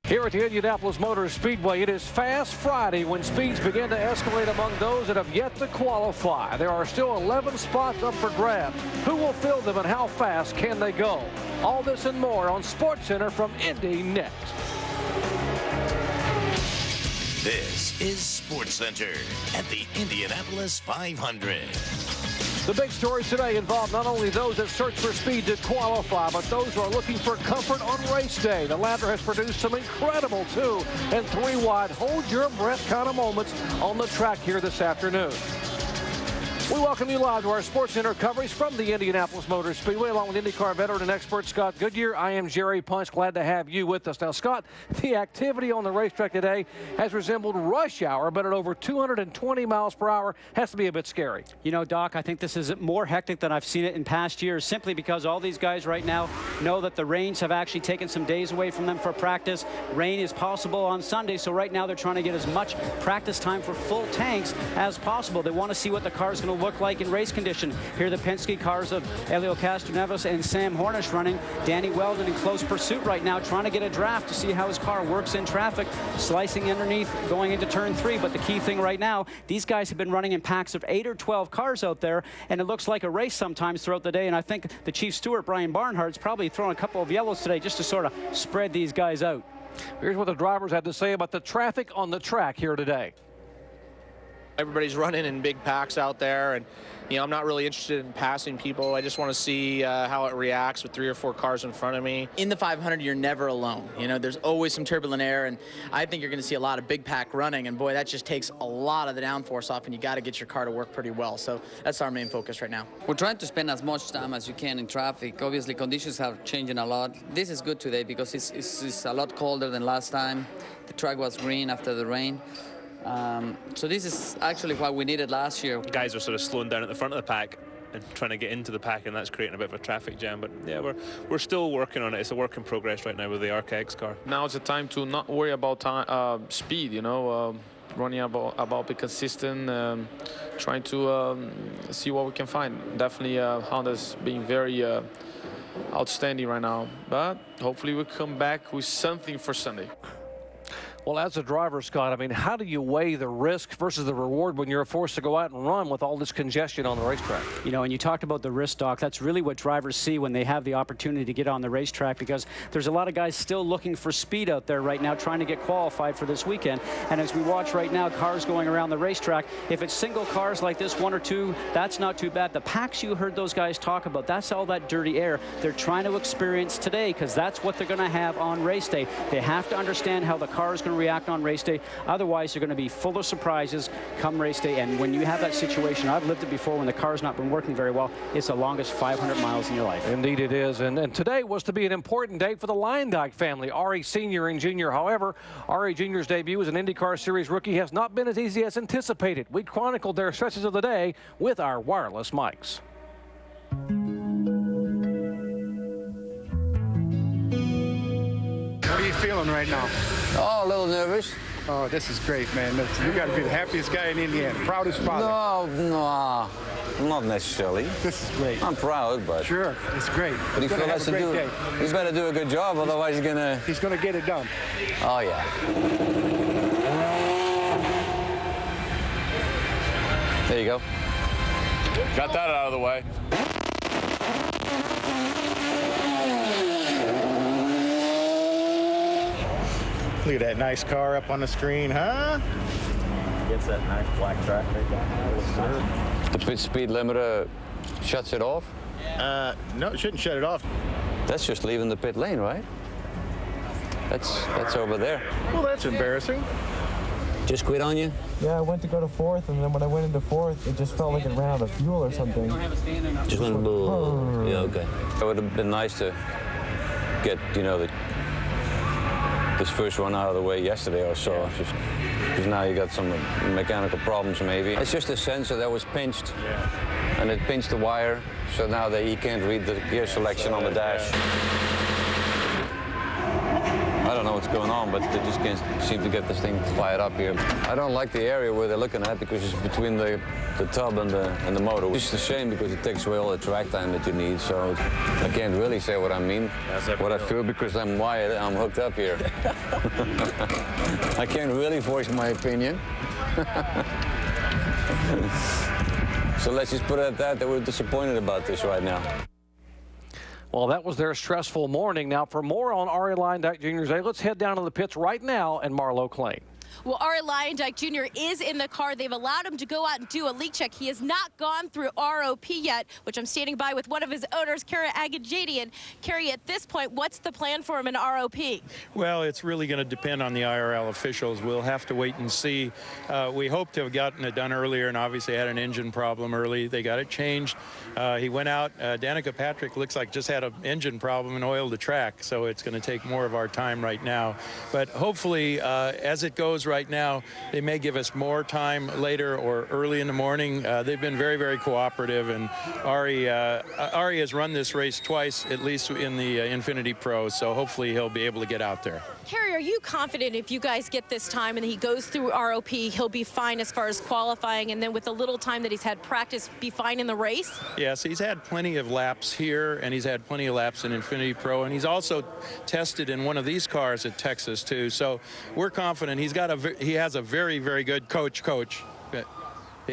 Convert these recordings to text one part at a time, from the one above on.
Here at the Indianapolis Motor Speedway, it is Fast Friday when speeds begin to escalate among those that have yet to qualify. There are still 11 spots up for grabs. Who will fill them and how fast can they go? All this and more on SportsCenter from Indy next. This is SportsCenter at the Indianapolis 500. The big stories today involve not only those that search for speed to qualify, but those who are looking for comfort on race day. The latter has produced some incredible 2 and 3 wide, hold your breath kind of moments on the track here this afternoon. We welcome you live to our SportsCenter coverage from the Indianapolis Motor Speedway, along with IndyCar veteran and expert Scott Goodyear. I am Jerry Punch. Glad to have you with us. Now, Scott, the activity on the racetrack today has resembled rush hour, but at over 220 miles per hour has to be a bit scary. You know, Doc, I think this is more hectic than I've seen it in past years, simply because all these guys right now know that the rains have actually taken some days away from them for practice. Rain is possible on Sunday, so right now they're trying to get as much practice time for full tanks as possible. They want to see what the car is going to look like in race condition. Here are the Penske cars of Helio Castroneves and Sam Hornish running. Danny Weldon in close pursuit right now, trying to get a draft to see how his car works in traffic, slicing underneath going into turn 3. But the key thing right now, these guys have been running in packs of 8 or 12 cars out there, and it looks like a race sometimes throughout the day. And I think the chief steward, Brian Barnhart's probably throwing a couple of yellows today just to sort of spread these guys out. Here's what the drivers had to say about the traffic on the track here today. Everybody's running in big packs out there, and I'm not really interested in passing people. I just want to see how it reacts with 3 or 4 cars in front of me. In the 500, you're never alone. There's always some turbulent air, and I think you're going to see a lot of big pack running, and boy, that just takes a lot of the downforce off, and you got to get your car to work pretty well. So that's our main focus right now. We're trying to spend as much time as you can in traffic. Obviously, conditions have changing a lot. This is good today because it's a lot colder than last time. The track was green after the rain. So this is actually what we needed last year. Guys are sort of slowing down at the front of the pack and trying to get into the pack, and that's creating a bit of a traffic jam. But yeah, we're still working on it. It's a work in progress right now with the ArcX car. Now is the time to not worry about time, speed, running about be consistent, trying to see what we can find. Definitely Honda's being very outstanding right now, but hopefully we'll come back with something for Sunday. Well, as a driver, Scott, I mean, how do you weigh the risk versus the reward when you're forced to go out and run with all this congestion on the racetrack? And you talked about the risk, Doc. That's really what drivers see when they have the opportunity to get on the racetrack, because there's a lot of guys still looking for speed out there right now, trying to get qualified for this weekend. And as we watch right now, cars going around the racetrack, if it's single cars like this, 1 or 2, that's not too bad. The packs you heard those guys talk about, that's all that dirty air they're trying to experience today, because that's what they're going to have on race day. They have to understand how the car is going to react on race day. Otherwise, they're going to be full of surprises come race day. And when you have that situation, I've lived it before, when the car's not been working very well, it's the longest 500 miles in your life. Indeed it is. And today was to be an important day for the Liondyk family, Arie Sr. and Jr. However, Arie Jr.'s debut as an IndyCar Series rookie has not been as easy as anticipated. We chronicled their stretches of the day with our wireless mics. What are you feeling right now? Oh, a little nervous. Oh, this is great, man. You got to be the happiest guy in Indiana. Proudest father. No, not necessarily. This is great. I'm proud, but... Sure, it's great. But he has to do... He's better do a good job, otherwise he's gonna... He's gonna get it done. Oh, yeah. There you go. Got that out of the way. Look at that nice car up on the screen, huh? Gets that nice black track right down. The pit speed limiter shuts it off? No, it shouldn't shut it off. That's just leaving the pit lane, right? That's over there. Well, that's embarrassing. Just quit on you? Yeah, I went to go to 4th, and then when I went into 4th, it just felt like it ran out of fuel or something. Just went, yeah, okay. It would have been nice to get, this first one out of the way yesterday or so. Yeah. Just because now you got some mechanical problems maybe. It's just a sensor that was pinched, and it pinched the wire, so now he can't read the gear selection on the dash. I don't know what's what's going on, but they just can't seem to get this thing fired up here. I don't like the area where they're looking at because it's between the tub and the motor. It's a shame because it takes away all the track time that you need, so I can't really say what I mean, what I feel, because I'm wired, I'm hooked up here. I can't really voice my opinion. So let's just put it at that we're disappointed about this right now. Well, that was their stressful morning. Now, for more on Ari Liondak Jr.'s day, let's head down to the pits right now and Marlo Klain. Well, Ari Liondak Jr. is in the car. They've allowed him to go out and do a leak check. He has not gone through ROP yet, which I'm standing by with one of his owners, Cary Agajanian. Cary, at this point, what's the plan for him in ROP? Well, it's really going to depend on the IRL officials. We'll have to wait and see. We hope to have gotten it done earlier, and obviously had an engine problem early. They got it changed. He went out. Danica Patrick looks like just had an engine problem and oiled the track, so it's going to take more of our time right now. But hopefully, as it goes right now, they may give us more time later or early in the morning. They've been very, very cooperative, and Ari has run this race twice, at least in the Infinity Pro, so hopefully he'll be able to get out there. Cary, are you confident if you guys get this time and he goes through ROP, he'll be fine as far as qualifying, and then with the little time that he's had practice, be fine in the race? Yes, he's had plenty of laps here, and he's had plenty of laps in Infinity Pro, and he's also tested in one of these cars at Texas too. So we're confident. He has a very, very good coach.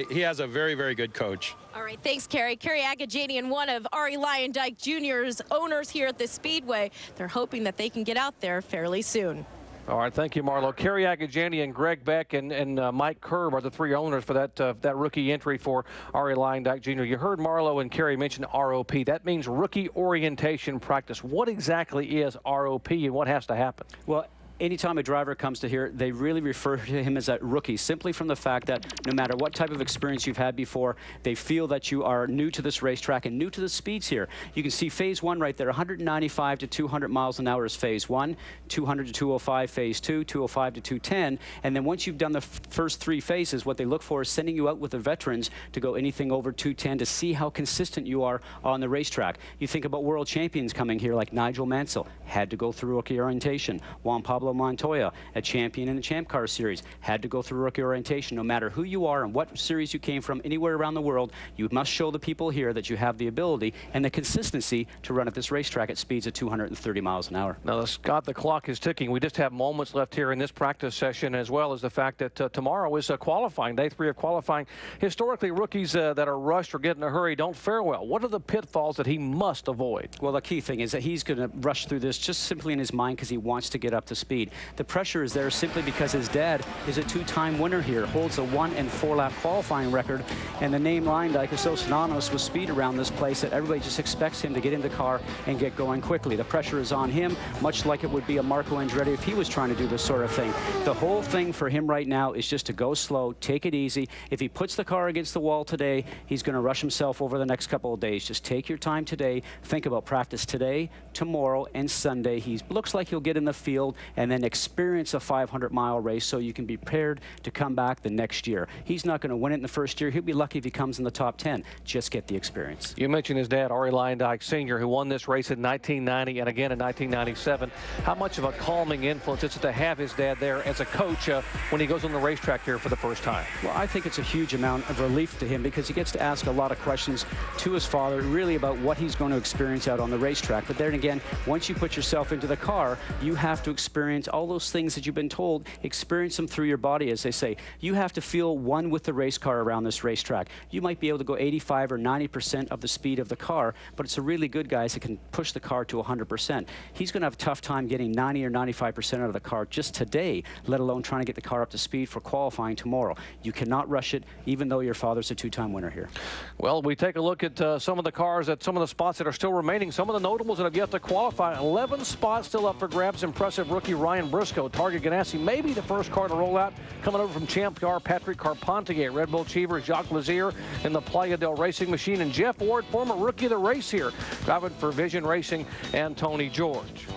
He has a very, very good coach. All right, thanks, Cary. Cary Agajanian, one of Arie Luyendyk Jr.'s owners here at the Speedway. They're hoping that they can get out there fairly soon. All right, thank you, Marlo. Cary Agajanian, Greg Beck, and Mike Kerb are the three owners for that rookie entry for Arie Liondak Jr. You heard Marlo and Cary mention ROP. That means rookie orientation practice. What exactly is ROP, and what has to happen? Well, anytime a driver comes to here, they really refer to him as a rookie, simply from the fact that no matter what type of experience you've had before, they feel that you are new to this racetrack and new to the speeds here. You can see phase one right there, 195 to 200 miles an hour is phase one, 200 to 205 phase two, 205 to 210, and then once you've done the first three phases, what they look for is sending you out with the veterans to go anything over 210 to see how consistent you are on the racetrack. You think about world champions coming here like Nigel Mansell, had to go through rookie orientation. Juan Pablo Montoya, a champion in the Champ Car Series, had to go through rookie orientation. No matter who you are and what series you came from, anywhere around the world, you must show the people here that you have the ability and the consistency to run at this racetrack at speeds of 230 miles an hour. Now, Scott, the clock is ticking. We just have moments left here in this practice session, as well as the fact that tomorrow is qualifying, day 3 of qualifying. Historically, rookies that are rushed or get in a hurry don't fare well. What are the pitfalls that he must avoid? Well, the key thing is that he's going to rush through this just simply in his mind because he wants to get up to speed. The pressure is there simply because his dad is a two-time winner here, holds a 1- and 4-lap qualifying record, and the name Liondyk is so synonymous with speed around this place that everybody just expects him to get in the car and get going quickly. The pressure is on him, much like it would be a Marco Andretti if he was trying to do this sort of thing. The whole thing for him right now is just to go slow, take it easy. If he puts the car against the wall today, he's going to rush himself over the next couple of days. Just take your time today. Think about practice today, tomorrow, and Sunday. He looks like he'll get in the field and then experience a 500-mile race so you can be prepared to come back the next year. He's not going to win it in the first year. He'll be lucky if he comes in the top 10. Just get the experience. You mentioned his dad, Arie Luyendyk Sr., who won this race in 1990 and again in 1997. How much of a calming influence is it to have his dad there as a coach when he goes on the racetrack here for the first time? Well, I think it's a huge amount of relief to him because he gets to ask a lot of questions to his father really about what he's going to experience out on the racetrack. But then again, once you put yourself into the car, you have to experience all those things that you've been told, experience them through your body, as they say. You have to feel one with the race car around this racetrack. You might be able to go 85 or 90% of the speed of the car, but it's a really good guys that can push the car to 100%. He's going to have a tough time getting 90 or 95% out of the car just today, let alone trying to get the car up to speed for qualifying tomorrow. You cannot rush it, even though your father's a two-time winner here. Well, we take a look at some of the cars, at some of the spots that are still remaining, some of the notables that have yet to qualify. 11 spots still up for grabs. Impressive rookie Ryan Briscoe, Target Ganassi, maybe the first car to roll out. Coming over from Champ Car, Patrick Carpentier, Red Bull Cheever, Jacques Lazier in the Playa del Racing Machine, and Jeff Ward, former rookie of the race here, driving for Vision Racing and Tony George.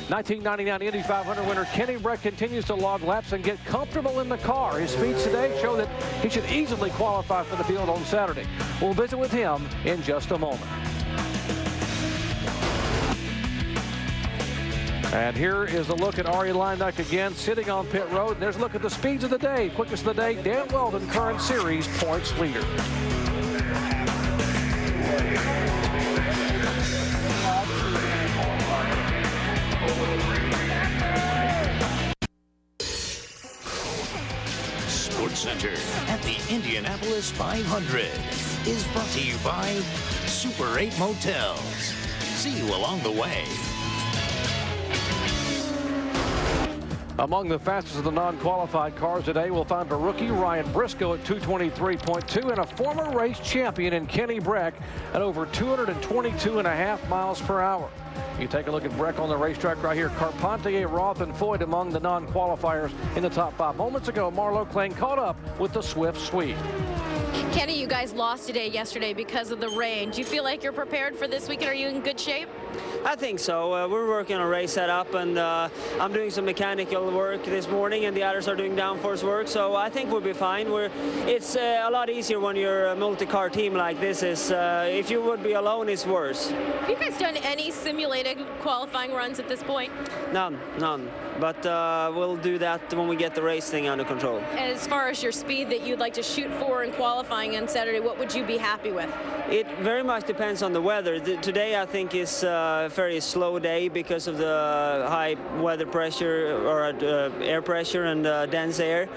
1999 Indy 500 winner Kenny Brack continues to log laps and get comfortable in the car. His speeds today show that he should easily qualify for the field on Saturday. We'll visit with him in just a moment. And here is a look at Ari Liondak again, sitting on pit road. And there's a look at the speeds of the day. Quickest of the day, Dan Weldon, current series points leader. SportsCenter at the Indianapolis 500 is brought to you by Super 8 Motels. See you along the way. Among the fastest of the non-qualified cars today, we'll find a rookie, Ryan Briscoe, at 223.2, and a former race champion in Kenny Brack at over 222.5 miles per hour. You take a look at Brack on the racetrack right here. Carpentier, Roth, and Foyt among the non-qualifiers in the top 5. Moments ago, Marlo Klain caught up with the Swift Swede. Kenny, you guys lost yesterday because of the rain. Do you feel like you're prepared for this weekend? Are you in good shape? I think so. We're working on a race setup, and I'm doing some mechanical work this morning, and the others are doing downforce work, so I think we'll be fine. It's a lot easier when you're a multi-car team like this is. If you would be alone, it's worse. Have you guys done any simulated qualifying runs at this point? None. But we'll do that when we get the race thing under control. As far as your speed that you'd like to shoot for in qualifying on Saturday, what would you be happy with? It very much depends on the weather. Today, I think, is a very slow day because of the high weather pressure or air pressure and dense air.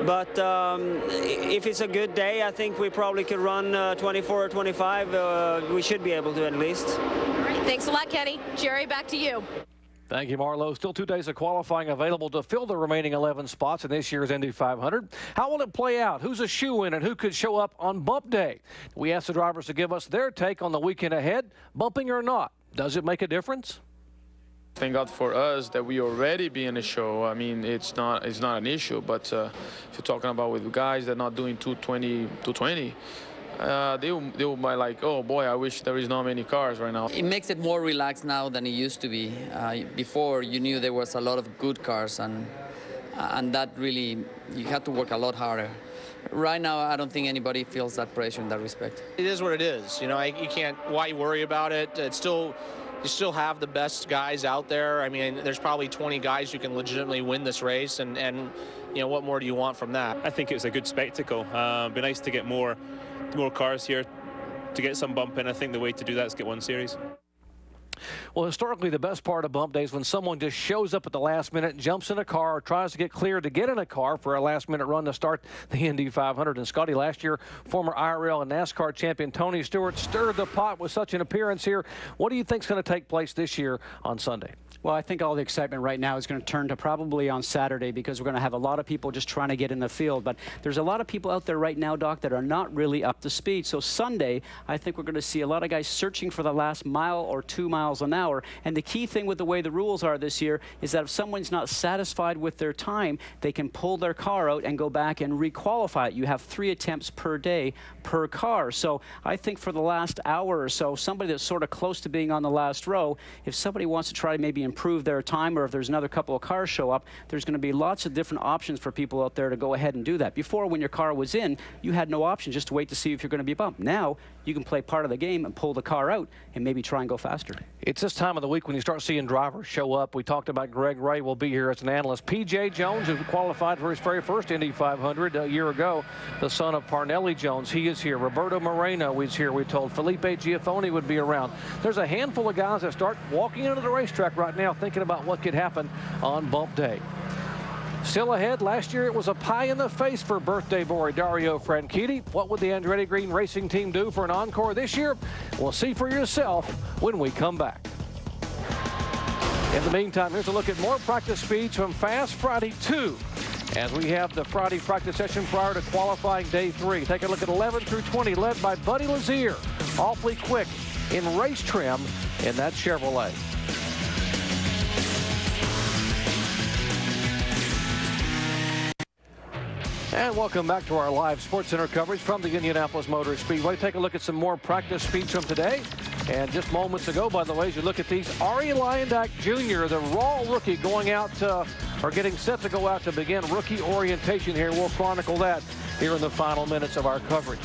But if it's a good day, I think we probably could run 24 or 25. We should be able to at least. All right, thanks a lot, Kenny. Jerry, back to you. Thank you, Marlo. Still 2 days of qualifying available to fill the remaining 11 spots in this year's Indy 500. How will it play out? Who's a shoe-in and who could show up on bump day? We asked the drivers to give us their take on the weekend ahead, bumping or not. Does it make a difference? Thank God for us that we already be in the show. I mean, it's not an issue, but if you're talking about with guys that are not doing 220, they will be like, oh boy, I wish there is not many cars right now. It makes it more relaxed now than it used to be. Before, you knew there was a lot of good cars, and that really, you had to work a lot harder. Right now, I don't think anybody feels that pressure in that respect. It is what it is. You know, you can't, why worry about it? It's still, you still have the best guys out there. I mean, there's probably 20 guys who can legitimately win this race, and you know, what more do you want from that? I think it was a good spectacle. It'd be nice to get more cars here to get some bump in. I think the way to do that is get one series. Well, historically, the best part of bump day is when someone just shows up at the last minute, jumps in a car, or tries to get cleared to get in a car for a last-minute run to start the Indy 500. And, Scotty, last year, former IRL and NASCAR champion Tony Stewart stirred the pot with such an appearance here. What do you think is going to take place this year on Sunday? Well, I think all the excitement right now is going to turn to probably on Saturday, because we're going to have a lot of people just trying to get in the field. But there's a lot of people out there right now, Doc, that are not really up to speed. So Sunday, I think we're going to see a lot of guys searching for the last mile or 2 miles an hour. And the key thing with the way the rules are this year is that if someone's not satisfied with their time, they can pull their car out and go back and re-qualify it. You have 3 attempts per day per car. So I think for the last hour or so, somebody that's sort of close to being on the last row, if somebody wants to try to maybe improve their time, or if there's another couple of cars show up, there's going to be lots of different options for people out there to go ahead and do that. Before, when your car was in, you had no option just to wait to see if you're going to be bumped. Now, you can play part of the game and pull the car out and maybe try and go faster. It's this time of the week when you start seeing drivers show up. We talked about Greg Ray will be here as an analyst. P.J. Jones, who qualified for his very first Indy 500 a year ago, the son of Parnelli Jones, he is here. Roberto Moreno is here, we told. Felipe Giafoni would be around. There's a handful of guys that start walking into the racetrack right now thinking about what could happen on bump day. Still ahead, last year it was a pie in the face for birthday boy Dario Franchittis. What would the Andretti-Green racing team do for an encore this year? We'll see for yourself when we come back. In the meantime, here's a look at more practice speeds from Fast Friday 2 as we have the Friday practice session prior to qualifying day 3. Take a look at 11 through 20, led by Buddy Lazier. Awfully quick in race trim in that Chevrolet. And welcome back to our live SportsCenter coverage from the Indianapolis Motor Speedway. Take a look at some more practice speeds from today. And just moments ago, by the way, as you look at these, Ari Liondak Jr., the raw rookie, going out or getting set to go out to begin rookie orientation here. We'll chronicle that here in the final minutes of our coverage.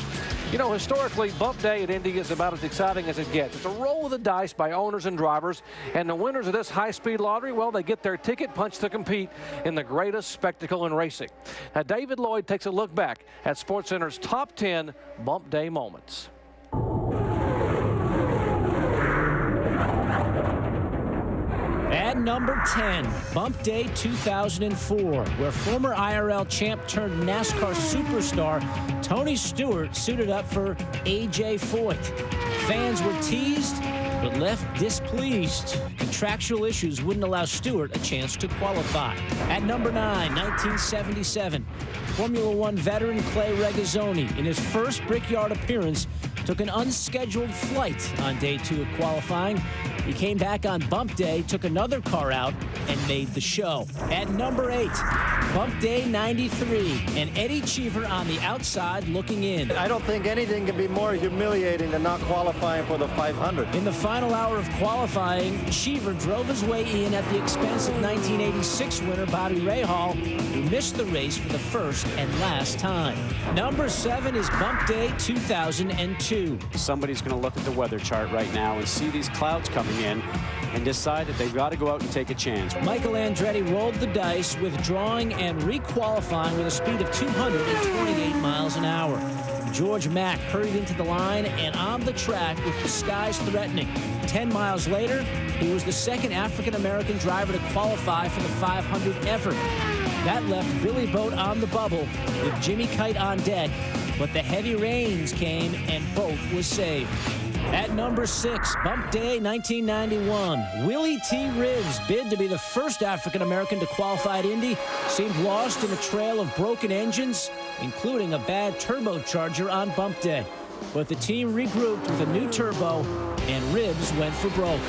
You know, historically, Bump Day at Indy is about as exciting as it gets. It's a roll of the dice by owners and drivers, and the winners of this high-speed lottery, well, they get their ticket punched to compete in the greatest spectacle in racing. Now, David Lloyd takes a look back at SportsCenter's top 10 Bump Day moments. At number 10, Bump Day 2004, where former IRL champ turned NASCAR superstar Tony Stewart suited up for A.J. Foyt. Fans were teased but left displeased. Contractual issues wouldn't allow Stewart a chance to qualify. At number 9, 1977, Formula One veteran Clay Regazoni, in his first Brickyard appearance, took an unscheduled flight on day 2 of qualifying. He came back on Bump Day, took another car out, and made the show. At number 8, Bump Day 93, and Eddie Cheever on the outside looking in. I don't think anything can be more humiliating than not qualifying for the 500. In the final hour of qualifying, Cheever drove his way in at the expense of 1986 winner Bobby Rahal, who missed the race for the first and last time. Number 7 is Bump Day 2002. Somebody's going to look at the weather chart right now and see these clouds coming in and decide that they've got to go out and take a chance. Michael Andretti rolled the dice, withdrawing and re-qualifying with a speed of 228 miles an hour. George Mack hurried into the line and on the track with the skies threatening. 10 miles later, he was the second African-American driver to qualify for the 500 ever. That left Billy Boat on the bubble with Jimmy Kite on deck, but the heavy rains came and Boat was saved. At number 6, Bump Day 1991, Willie T. Ribbs, bid to be the first African-American to qualify at Indy, seemed lost in a trail of broken engines, including a bad turbocharger on Bump Day. But the team regrouped with a new turbo, and Ribbs went for broke.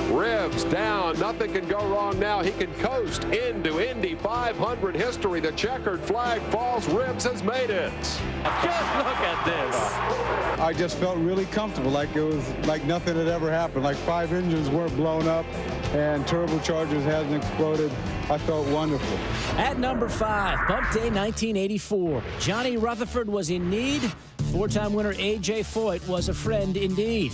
Ribbs down. Nothing can go wrong now. He can coast into Indy 500 history. The checkered flag falls. Ribbs has made it. Just look at this. I just felt really comfortable, like it was like nothing had ever happened. Like 5 engines weren't blown up and turbochargers hadn't exploded. I felt wonderful. At number 5, Bump Day 1984. Johnny Rutherford was in need. 4-time winner A.J. Foyt was a friend indeed.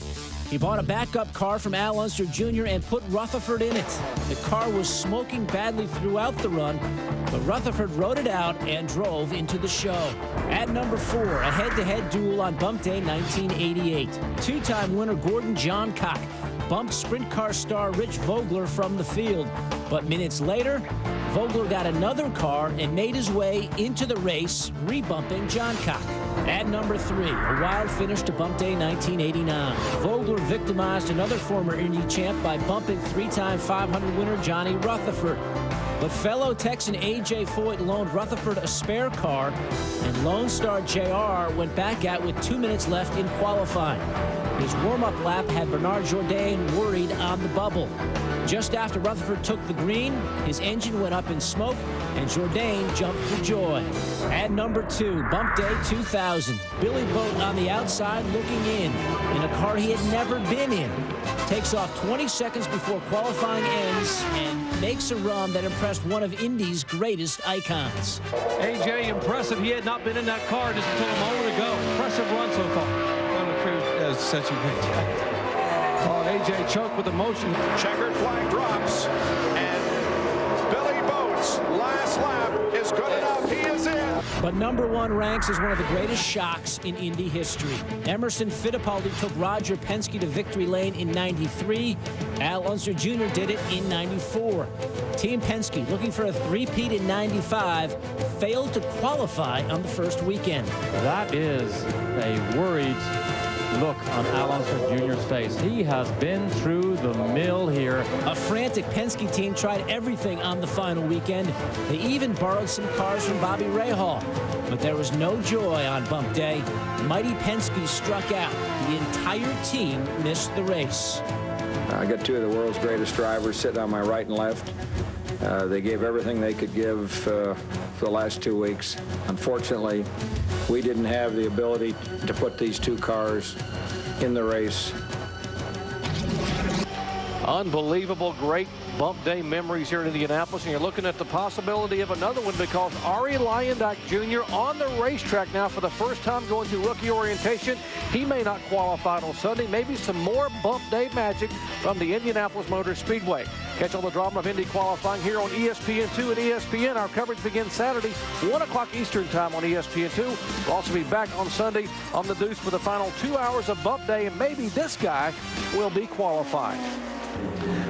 He bought a backup car from Al Unser Jr. and put Rutherford in it. The car was smoking badly throughout the run, but Rutherford rode it out and drove into the show. At number 4, a head-to-head duel on Bump Day 1988. 2-time winner Gordon Johncock bumped sprint car star Rich Vogler from the field. But minutes later, Vogler got another car and made his way into the race, rebumping Johncock. At number 3, a wild finish to Bump Day 1989. Vogler victimized another former Indy champ by bumping 3-time 500 winner Johnny Rutherford. But fellow Texan A.J. Foyt loaned Rutherford a spare car, and Lone Star Jr. went back out with 2 minutes left in qualifying. His warm-up lap had Bernard Jourdain worried on the bubble. Just after Rutherford took the green, his engine went up in smoke, and Jourdain jumped for joy. At number 2, Bump Day 2000. Billy Boat on the outside looking in a car he had never been in. Takes off 20 seconds before qualifying ends and makes a run that impressed one of Indy's greatest icons. A.J. impressive. He had not been in that car just until a moment ago. Impressive run so far. Well, the crew does such a great job. Oh, A.J. choked with emotion. Checkered flag drops, and Billy Boat's last lap is good enough. He is in. But number 1 ranks as one of the greatest shocks in Indy history. Emerson Fittipaldi took Roger Penske to victory lane in '93. Al Unser Jr. did it in '94. Team Penske, looking for a three-peat in '95, failed to qualify on the first weekend. That is a worried look on Al Unser Jr.'s face. He has been through the mill here. A frantic Penske team tried everything on the final weekend. They even borrowed some cars from Bobby Rahal. But there was no joy on Bump Day. Mighty Penske struck out. The entire team missed the race. I got 2 of the world's greatest drivers sitting on my right and left. They gave everything they could give for the last 2 weeks. Unfortunately, we didn't have the ability to put these 2 cars in the race. Unbelievable, great bump day memories here in Indianapolis, and you're looking at the possibility of another one because Ari Liondak Jr. on the racetrack now for the first time going through rookie orientation. He may not qualify on Sunday. Maybe some more bump day magic from the Indianapolis Motor Speedway. Catch all the drama of Indy qualifying here on ESPN2 and ESPN. Our coverage begins Saturday, 1 o'clock Eastern time on ESPN2. We'll also be back on Sunday on the Deuce for the final 2 hours of bump day, and maybe this guy will be qualifying.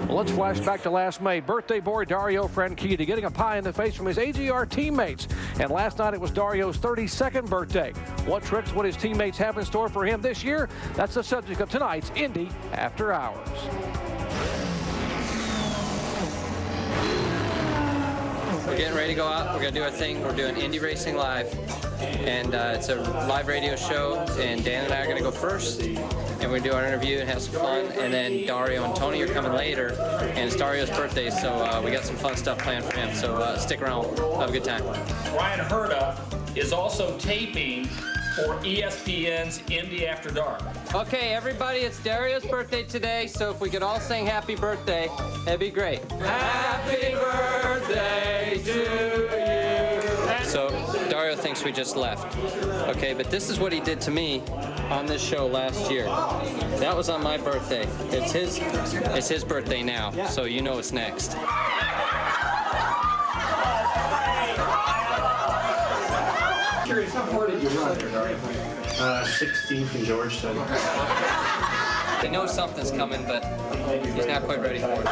Well, let's flash back to last May. Birthday boy Dario Franchittis getting a pie in the face from his AGR teammates. And last night it was Dario's 32nd birthday. What tricks would his teammates have in store for him this year? That's the subject of tonight's Indy After Hours. We're getting ready to go out. We're going to do our thing. We're doing Indy Racing Live. And it's a live radio show. And Dan and I are going to go first. And we're going to do our interview and have some fun. And then Dario and Tony are coming later. And it's Dario's birthday, so we got some fun stuff planned for him. So stick around. Have a good time. Ryan Herda is also taping for ESPN's Indy After Dark. Okay, everybody, it's Dario's birthday today, so if we could all sing happy birthday, that'd be great. Happy birthday to you. So Dario thinks we just left. Okay, but this is what he did to me on this show last year. That was on my birthday. It's his birthday now, so you know what's next. Curious, how far did you run here, Dario? 16th in Georgetown. He knows something's coming, but he's not quite ready for it.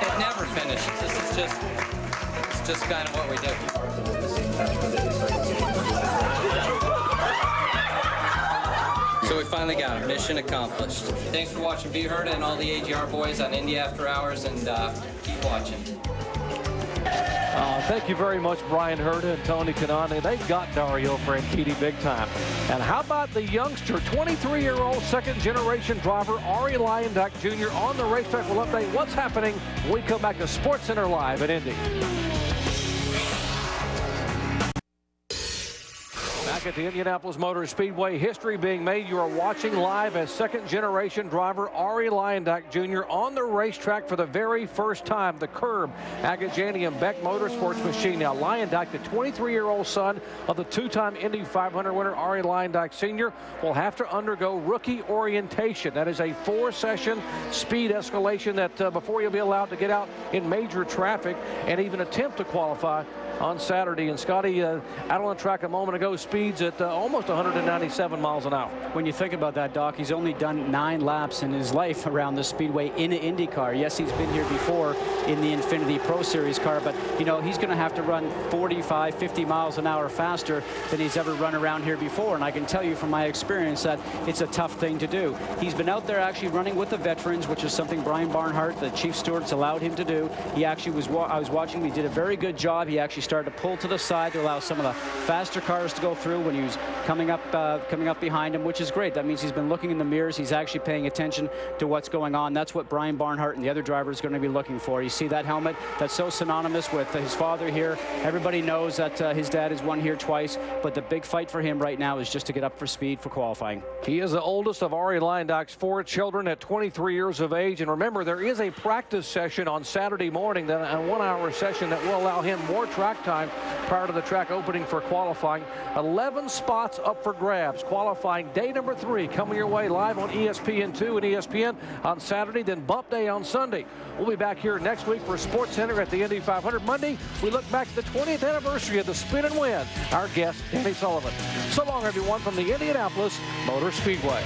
It never finishes. It's just kind of what we do. So we finally got it. Mission accomplished. Thanks for watching Be Heard and all the AGR boys on Indy After Hours, and keep watching. Thank you very much, Brian Herda and Tony Kanani. They've got Dario Franchitti big time. And how about the youngster, 23-year-old second-generation driver, Arie Luyendyk Jr. on the racetrack? We'll update what's happening when we come back to SportsCenter Live at Indy. Back at the Indianapolis Motor Speedway, history being made. You are watching live as second-generation driver Arie Luyendyk Jr. on the racetrack for the very first time. The Cary Agajanian Beck Motorsports machine. Now, Liondyk, the 23-year-old son of the two-time Indy 500 winner Arie Liondak Sr., will have to undergo rookie orientation. That is a 4-session speed escalation that before you'll be allowed to get out in major traffic and even attempt to qualify on Saturday. And Scotty, out on the track a moment ago, speeds at almost 197 miles an hour. When you think about that, Doc, he's only done 9 laps in his life around the Speedway in an Indy car. Yes, he's been here before in the Infiniti Pro Series car, but, you know, he's going to have to run 45, 50 miles an hour faster than he's ever run around here before. And I can tell you from my experience that it's a tough thing to do. He's been out there actually running with the veterans, which is something Brian Barnhart, the chief stewards, allowed him to do. He actually was, I was watching, he did a very good job. He actually started to pull to the side to allow some of the faster cars to go through when he was coming up behind him, which is great. That means he's been looking in the mirrors. He's actually paying attention to what's going on. That's what Brian Barnhart and the other drivers are going to be looking for. You see that helmet? That's so synonymous with his father here. Everybody knows that his dad has won here twice, but the big fight for him right now is just to get up for speed for qualifying. He is the oldest of Arie Luyendyk's 4 children at 23 years of age. And remember, there is a practice session on Saturday morning, a 1-hour session that will allow him more track time prior to the track opening for qualifying. 11 spots up for grabs. Qualifying day number 3 coming your way live on ESPN2 and ESPN on Saturday, then bump day on Sunday. We'll be back here next week for SportsCenter at the Indy 500. Monday, we look back to the 20th anniversary of the Spin and Win. Our guest, Danny Sullivan. So long, everyone, from the Indianapolis Motor Speedway.